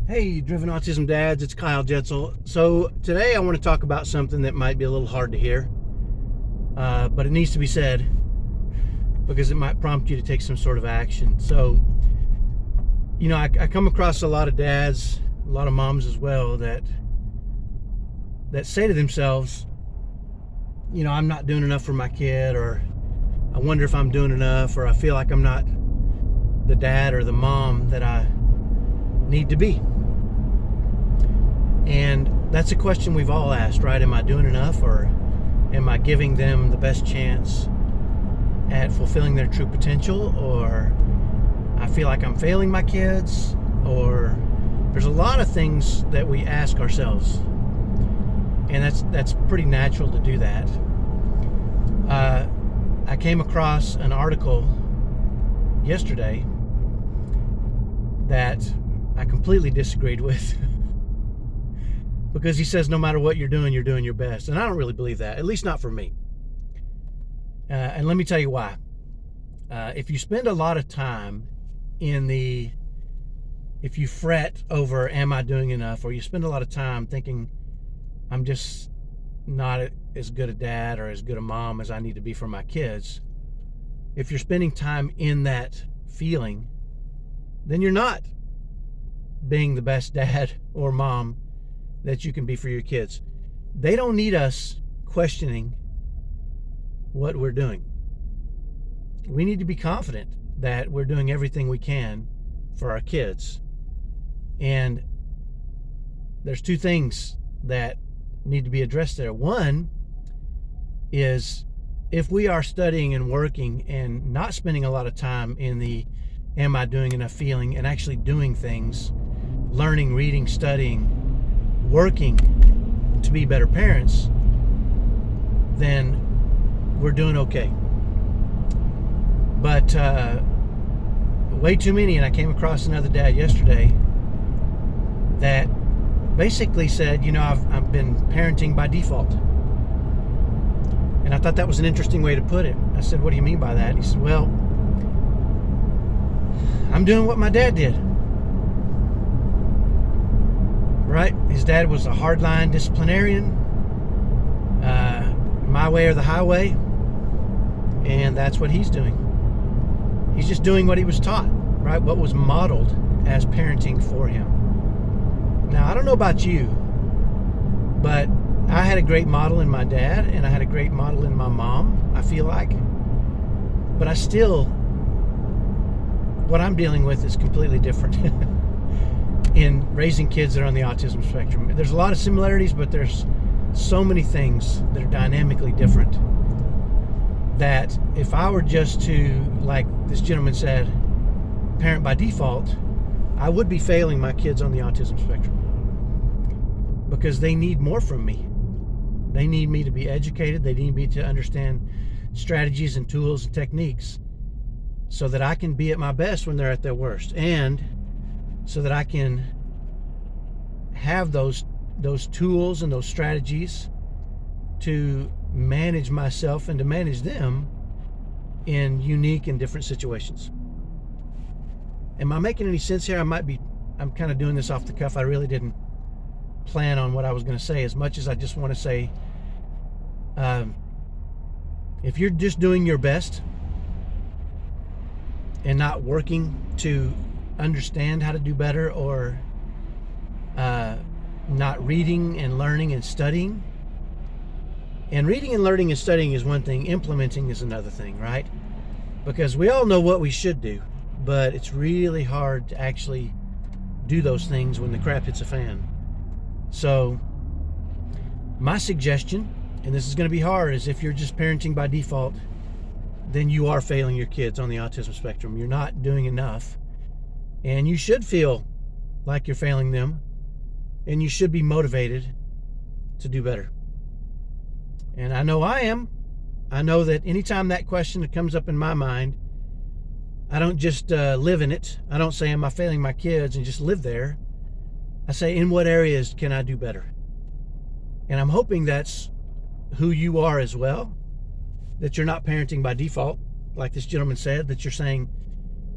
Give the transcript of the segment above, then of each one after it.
Hey, Driven Autism Dads, it's Kyle Jetzel. So today I want to talk about something that might be a little hard to hear, but it needs to be said because it might prompt you to take some sort of action. So, I come across a lot of dads, a lot of moms as well, that say to themselves, I'm not doing enough for my kid, or I wonder if I'm doing enough, or I feel like I'm not the dad or the mom that I need to be. And that's a question we've all asked, right? Am I doing enough, or am I giving them the best chance at fulfilling their true potential, or I feel like I'm failing my kids, or there's a lot of things that we ask ourselves, and that's pretty natural to do that. I came across an article yesterday that I completely disagreed with. Because he says no matter what you're doing your best. And I don't really believe that, at least not for me. And let me tell you why. If you spend a lot of time if you fret over, am I doing enough? Or you spend a lot of time thinking, I'm just not as good a dad or as good a mom as I need to be for my kids. If you're spending time in that feeling, then you're not being the best dad or mom that you can be for your kids. They don't need us questioning what we're doing. We need to be confident that we're doing everything we can for our kids. And there's two things that need to be addressed there. One is, if we are studying and working and not spending a lot of time in the am I doing enough feeling, and actually doing things, learning, reading, studying, working to be better parents, then we're doing okay. But way too many, and I came across another dad yesterday that basically said, I've been parenting by default. And I thought that was an interesting way to put it. I said, what do you mean by that? And he said, well, I'm doing what my dad did. Right? His dad was a hardline disciplinarian, my way or the highway, and that's what he's doing. He's just doing what he was taught, right? What was modeled as parenting for him. Now, I don't know about you, but I had a great model in my dad, and I had a great model in my mom, I feel like. But what I'm dealing with is completely different. In raising kids that are on the autism spectrum. There's a lot of similarities, but there's so many things that are dynamically different, that if I were just to, like this gentleman said, parent by default, I would be failing my kids on the autism spectrum, because they need more from me. They need me to be educated. They need me to understand strategies and tools and techniques so that I can be at my best when they're at their worst, and so that I can have those tools and those strategies to manage myself and to manage them in unique and different situations. Am I making any sense here? I'm kind of doing this off the cuff. I really didn't plan on what I was going to say, as much as I just want to say, if you're just doing your best and not working to understand how to do better, or not reading and learning and studying. And reading and learning and studying is one thing, implementing is another thing, right? Because we all know what we should do, but it's really hard to actually do those things when the crap hits a fan. So my suggestion, and this is going to be hard, is if you're just parenting by default, then you are failing your kids on the autism spectrum. You're not doing enough. And you should feel like you're failing them, and you should be motivated to do better. And I know I am. I know that anytime that question comes up in my mind, I don't just live in it. I don't say, am I failing my kids, and just live there. I say, in what areas can I do better? And I'm hoping that's who you are as well, that you're not parenting by default, like this gentleman said, that you're saying,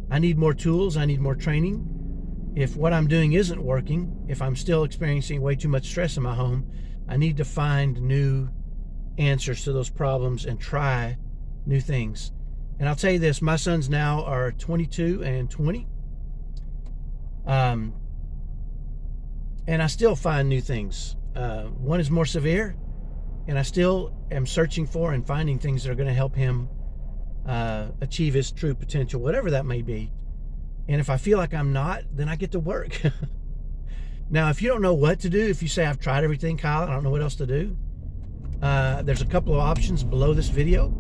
I need more tools, I need more training, if what I'm doing isn't working, if I'm still experiencing way too much stress in my home, I need to find new answers to those problems and try new things. And I'll tell you this, my sons now are 22 and 20. And I still find new things. One is more severe, and I still am searching for and finding things that are going to help him achieve his true potential, whatever that may be. And if I feel like I'm not, then I get to work. Now, if you don't know what to do, if you say, I've tried everything, Kyle, I don't know what else to do, there's a couple of options below this video.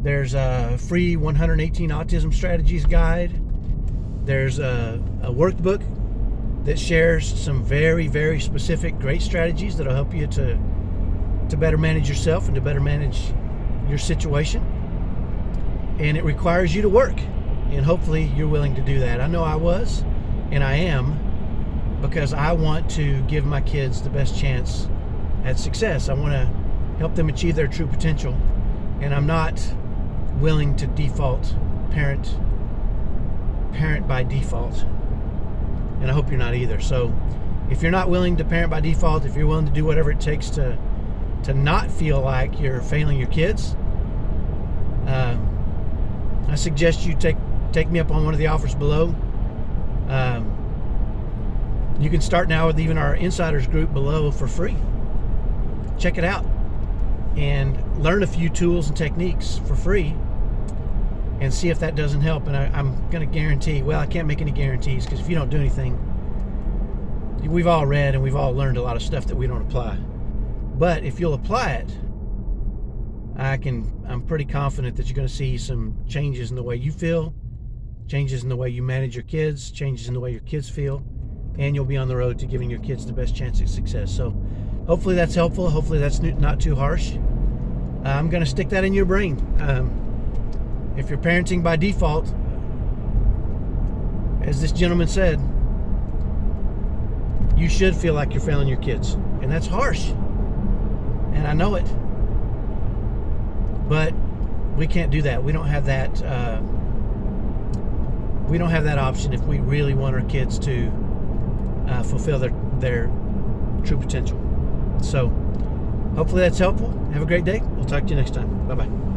There's a free 118 Autism Strategies guide. There's a workbook that shares some very, very specific, great strategies that'll help you to better manage yourself and to better manage your situation. And it requires you to work. And hopefully you're willing to do that. I know I was, and I am, because I want to give my kids the best chance at success. I want to help them achieve their true potential. And I'm not willing to default parent by default. And I hope you're not either. So if you're not willing to parent by default, if you're willing to do whatever it takes to not feel like you're failing your kids, I suggest you take me up on one of the offers below. You can start now with even our insiders group below for free. Check it out and learn a few tools and techniques for free and see if that doesn't help. And I'm going to guarantee, well, I can't make any guarantees, because if you don't do anything, we've all read and we've all learned a lot of stuff that we don't apply. But if you'll apply it, I'm pretty confident that you're going to see some changes in the way you feel, changes in the way you manage your kids, changes in the way your kids feel, and you'll be on the road to giving your kids the best chance at success. So hopefully that's helpful. Hopefully that's not too harsh. I'm going to stick that in your brain. If you're parenting by default, as this gentleman said, you should feel like you're failing your kids. And that's harsh. And I know it. But we can't do that. We don't have that. We don't have that option if we really want our kids to fulfill their true potential. So hopefully that's helpful. Have a great day. We'll talk to you next time. Bye-bye.